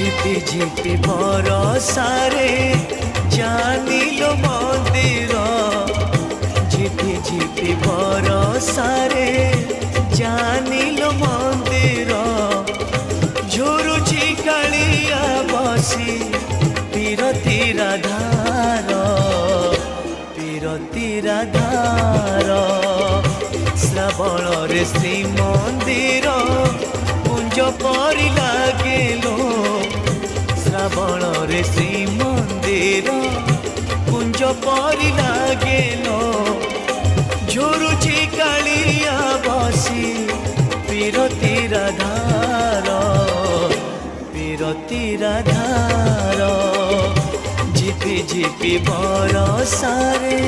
ঝিপি ঝিপি বরষারে জানিল মন্দির, ঝিপি ঝিপি বরষারে জানিল মন্দির। ঝুরুছি কাଳିଆ বসি পীরতিরা ধার, পীরতিরা ধার। শ্রাবণরে শ্রীমন্দির কুঞ্জ পরি লাগিল, শ্রাবণরে শ্রীমন্দির কুঞ্জ পরি লাগিল। ঝুরুছি কাଳିଆ বসি পীরতিরা ধার, পীরতিরা ধার। ঝিপি ঝিপি বরষারে